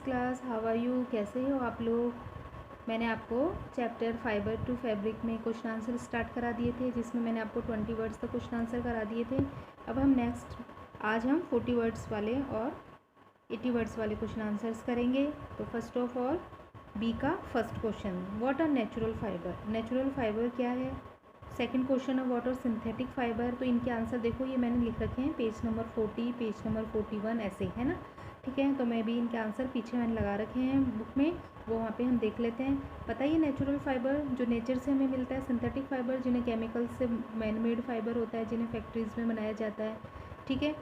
Class, how are you, कैसे हो आप लोग। मैंने आपको चैप्टर फाइबर टू फैब्रिक में क्वेश्चन आंसर स्टार्ट करा दिए थे, जिसमें मैंने आपको 20 वर्ड्स का क्वेश्चन आंसर करा दिए थे। अब हम आज हम 40 वर्ड्स वाले और 80 वर्ड्स वाले क्वेश्चन आंसर्स करेंगे। तो फर्स्ट ऑफ ऑल बी का first question, what are natural fiber. Natural fiber क्या है। सेकंड क्वेश्चन है व्हाट आर सिंथेटिक फाइबर। तो इनके आंसर देखो, ये मैंने लिख रखे हैं पेज नंबर 40, पेज नंबर 41 ऐसे, है ना। ठीक है, तो मैं भी इनके आंसर पीछे मैंने लगा रखे हैं बुक में, वो वहाँ पे हम देख लेते हैं। बताइए, नेचुरल फाइबर जो नेचर से हमें मिलता है, सिंथेटिक फाइबर जिन्हें केमिकल से मैन मेड फाइबर होता है, जिन्हें फैक्ट्रीज में बनाया जाता है। ठीक है,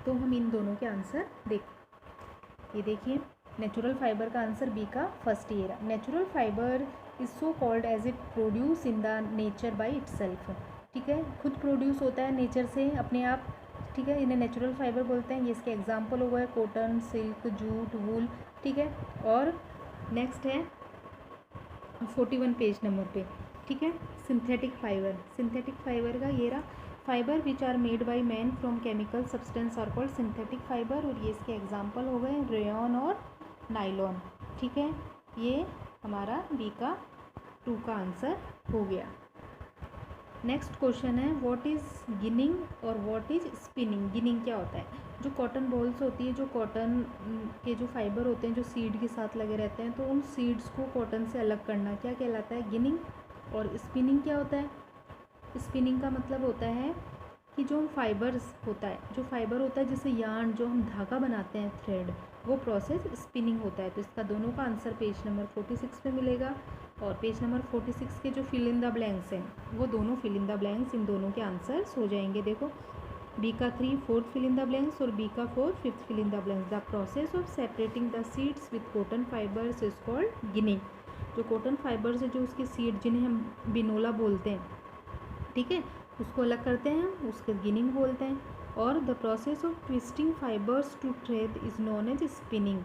तो हम इन दोनों के आंसर ये देखिए, नेचुरल फाइबर का आंसर बी का first year. Natural fiber is so called as it produce in the nature by itself. ठीक है, खुद प्रोड्यूस होता है नेचर से अपने आप। ठीक है, इन्हें नेचुरल फाइबर बोलते हैं। ये इसके एग्जाम्पल हुआ है कॉटन, सिल्क, जूट, वूल। ठीक है, और नेक्स्ट है 41 पेज नंबर पे। ठीक है, सिंथेटिक फाइबर। सिंथेटिक फाइबर का ये रहा, fiber which are made by man from chemical substance are called synthetic fiber. और ये इसके एग्जाम्पल हो गए रेयन और नाइलॉन। ठीक है, ये हमारा बी का 2 का आंसर हो गया। नेक्स्ट क्वेश्चन है व्हाट इज़ गिनिंग और व्हाट इज़ स्पिनिंग। गिनिंग क्या होता है। जो कॉटन बॉल्स होती है, जो कॉटन के जो फाइबर होते हैं, जो सीड के साथ लगे रहते हैं, तो उन सीड्स को कॉटन से अलग करना क्या कहलाता है, गिनिंग। और स्पिनिंग क्या होता है। स्पिनिंग का मतलब होता है कि जो फाइबर्स होता है, जो फाइबर होता है जैसे यार्न, जो हम धागा बनाते हैं, थ्रेड, वो प्रोसेस स्पिनिंग होता है। तो इसका दोनों का आंसर पेज नंबर 46 पे मिलेगा। और पेज नंबर 46 के जो फिल इन द ब्लैंक्स हैं, वो दोनों फिल इन द ब्लैंक्स इन दोनों के आंसर्स हो जाएंगे। देखो, बी का 3 4th fill in the blanks और बी का 4 5th fill in the blanks. The process of separating the seeds with cotton fibers is called ginning. जो कॉटन फाइबर्स है, जो उसके सीड जिन्हें हम बिनोला बोलते हैं, ठीक है, उसको अलग करते हैं, उसके गिनिंग बोलते हैं। और the process of twisting fibers to thread is known as spinning.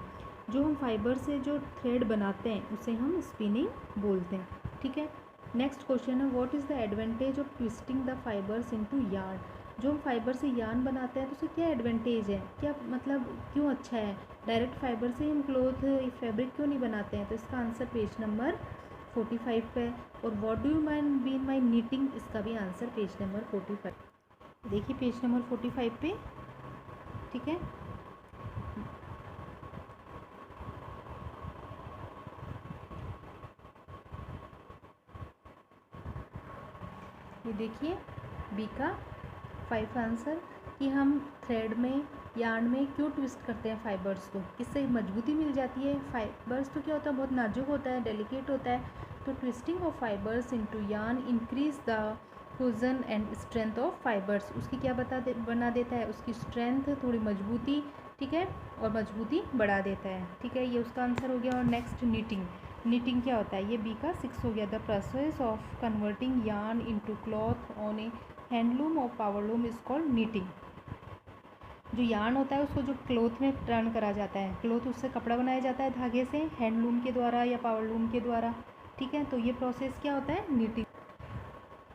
जो हम फाइबर से जो थ्रेड बनाते हैं, उसे हम स्पिनिंग बोलते हैं। ठीक है, नेक्स्ट क्वेश्चन है what is the advantage of twisting the fibres into yarn. जो हम फाइबर से यार्न बनाते हैं, तो उससे क्या एडवांटेज है, क्या मतलब क्यों अच्छा है। डायरेक्ट फाइबर से हम क्लोथ फैब्रिक क्यों नहीं बनाते हैं। तो इसका आंसर पेज नंबर 45 पे। और what do you mean by knitting, इसका भी आंसर पेज नंबर 45। देखिए पेज नंबर 45 पे। ठीक है, ये देखिए बी का 5 आंसर, कि हम थ्रेड में, यार्न में क्यों ट्विस्ट करते हैं फाइबर्स को, किससे मजबूती मिल जाती है। फाइबर्स तो क्या होता है, बहुत नाजुक होता है, डेलिकेट होता है। तो twisting of fibres into yarn increase the fusion and strength of fibres. उसकी क्या बना देता है, उसकी स्ट्रेंथ, थोड़ी मजबूती। ठीक है, और मजबूती बढ़ा देता है। ठीक है, ये उसका आंसर हो गया। और नेक्स्ट नीटिंग। नीटिंग क्या होता है, ये बी का 6 हो गया। The process of converting yarn into cloth on A handloom और पावरलूम इज कॉल्ड नीटिंग। जो यार्न होता है उसको जो क्लोथ में टर्न करा जाता है, क्लोथ, उससे कपड़ा बनाया जाता है धागे से, हैंडलूम के द्वारा या पावरलूम के द्वारा। ठीक है, तो ये प्रोसेस क्या होता है, नीटिंग।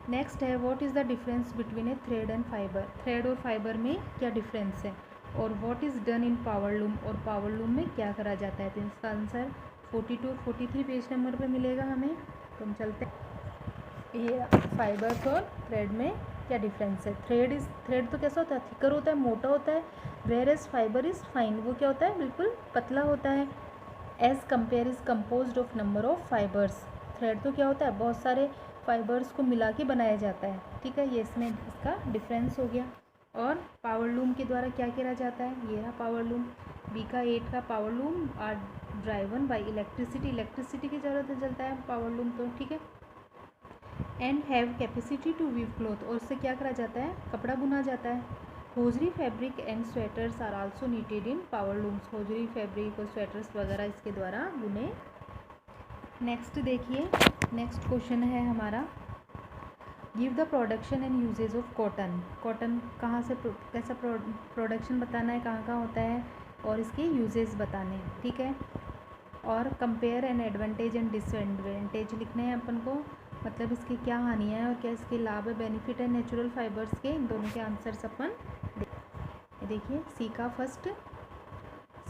नेक्स्ट है what is the difference between A thread and fibre. Thread और फाइबर में क्या डिफरेंस है। और what is done in powerloom, और पावरलूम में क्या करा जाता है। तो इसका आंसर 42 और 43 पेज नंबर पे मिलेगा हमें। तो हम चलते हैं, ये फाइबर्स और थ्रेड में क्या डिफरेंस है। थ्रेड तो कैसा होता है, थिकर होता है, मोटा होता है। Whereas fiber is fine, वो क्या होता है, बिल्कुल पतला होता है। As compare is composed of number of fibers. Thread तो क्या होता है, बहुत सारे फाइबर्स को मिला के बनाया जाता है। ठीक है, ये इसमें इसका डिफरेंस हो गया। और पावरलूम के द्वारा क्या किया जाता है, ये रहा पावरलूम। बी का 8 का powerloom are driven by electricity. Electricity की ज़रूरत से चलता है पावरलूम तो। ठीक है, and have capacity to weave cloth, और उससे क्या करा जाता है, कपड़ा बुना जाता है। Hosiery fabric and sweaters are also knitted in powerlooms. Hosiery fabric और स्वेटर्स वगैरह इसके द्वारा बुने। नेक्स्ट देखिए, नेक्स्ट क्वेश्चन है हमारा give the production and usages of cotton. Cotton कहाँ से, कैसा प्रोडक्शन बताना है, कहाँ कहाँ होता है, और इसके यूजेस बताने हैं। ठीक है, और compare and advantage and disadvantage लिखने हैं अपन को, मतलब इसकी क्या हानियाँ हैं और क्या इसके लाभ है, बेनिफिट है नेचुरल फाइबर्स के। इन दोनों के आंसर्स अपन देखिए। सी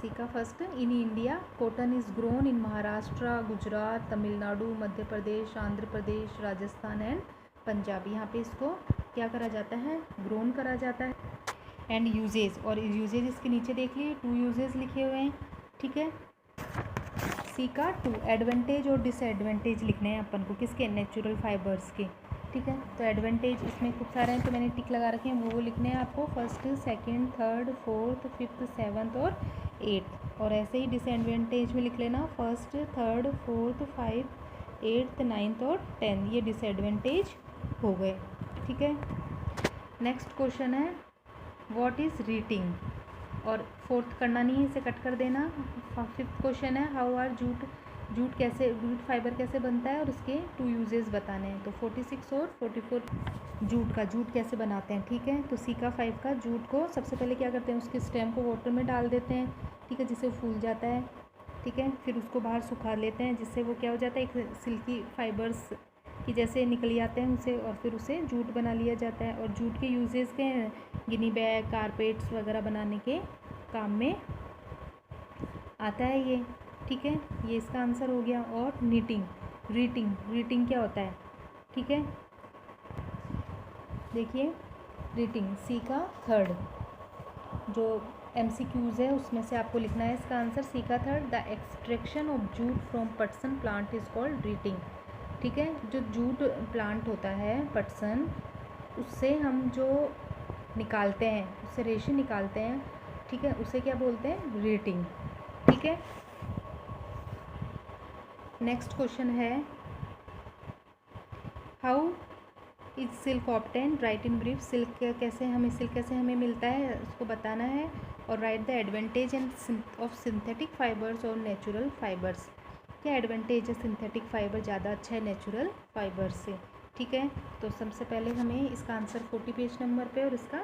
सी का first, in India cotton is grown in Maharashtra, Gujarat, Tamil Nadu, Madhya Pradesh, Andhra Pradesh, Rajasthan and Punjab. यहाँ पे इसको क्या करा जाता है, ग्रोन करा जाता है। एंड यूजेज, और यूजेज इसके नीचे देख लिए 2 यूजेज लिखे हुए हैं, ठीक है। सी का 2, एडवांटेज और डिसएडवांटेज लिखने हैं अपन को, किसके, नेचुरल फाइबर्स के, ठीक है। तो एडवांटेज इसमें खूब सारे हैं तो मैंने टिक लगा रखे हैं, वो लिखने हैं आपको, first, second, third, fourth, fifth, seventh और एट्थ। और ऐसे ही डिसएडवांटेज में लिख लेना, first, third, fourth, 5, 8th, 9th और 10th, ये डिसएडवांटेज हो गए, ठीक है। नेक्स्ट क्वेश्चन है व्हाट इज़ रीटिंग, और फोर्थ करना नहीं है, इसे कट कर देना। फिफ्थ क्वेश्चन है how are jute jute fiber कैसे बनता है और उसके 2 यूजेस बताने हैं। तो 46 और 44 जूट कैसे बनाते हैं, ठीक है। तो सी का 5 का, जूट को सबसे पहले क्या करते हैं, उसके स्टेम को वाटर में डाल देते हैं, ठीक है, जिससे वो फूल जाता है, ठीक है। फिर उसको बाहर सुखा लेते हैं, जिससे वो क्या हो जाता है, एक सिल्की फाइबर्स कि जैसे निकल जाते हैं उसे, और फिर उसे जूट बना लिया जाता है। और जूट के यूजेस के हैं, गिनी बैग, कारपेट्स वगैरह बनाने के काम में आता है ये, ठीक है। ये इसका आंसर हो गया। और रीटिंग क्या होता है, ठीक है, देखिए रीटिंग सी का थर्ड, जो MCQs है उसमें से आपको लिखना है इसका आंसर, सी का third, the extraction of jute from पटसन प्लांट इज कॉल्ड रीटिंग, ठीक है। जो जूट प्लांट होता है पटसन, उससे हम जो निकालते हैं, उससे रेशे निकालते हैं, ठीक है, उसे क्या बोलते हैं, रीटिंग, ठीक है। नेक्स्ट क्वेश्चन है how is silk obtain, right in brief, silk कैसे हमें मिलता है उसको बताना है। और right the advantage end of synthetic fibres और नेचुरल फाइबर्स, क्या एडवांटेज है, सिंथेटिक फाइबर ज़्यादा अच्छा है नेचुरल फाइबर से, ठीक है। तो सबसे पहले हमें इसका आंसर 40 पेज नंबर पे, और इसका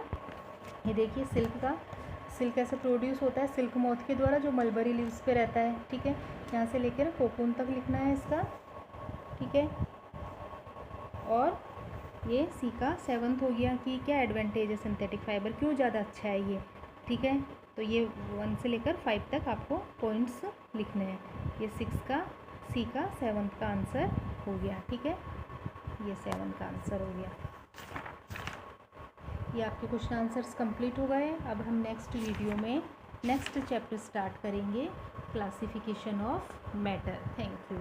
ये देखिए सिल्क कैसे प्रोड्यूस होता है, सिल्क मॉथ के द्वारा, जो मलबरी लीव्स पे रहता है, ठीक है। यहाँ से लेकर कोकून तक लिखना है इसका, ठीक है। और ये सी का 7th हो गया कि क्या एडवांटेज है सिंथेटिक फाइबर, क्यों ज़्यादा अच्छा है ये, ठीक है। तो ये 1 से लेकर 5 तक आपको पॉइंट्स लिखने हैं। ये 6 का, सी का 7th का आंसर हो गया, ठीक है, ये 7 का आंसर हो गया। ये आपके क्वेश्चन आंसर्स कंप्लीट हो गए। अब हम नेक्स्ट वीडियो में नेक्स्ट चैप्टर स्टार्ट करेंगे, classification of matter. Thank you.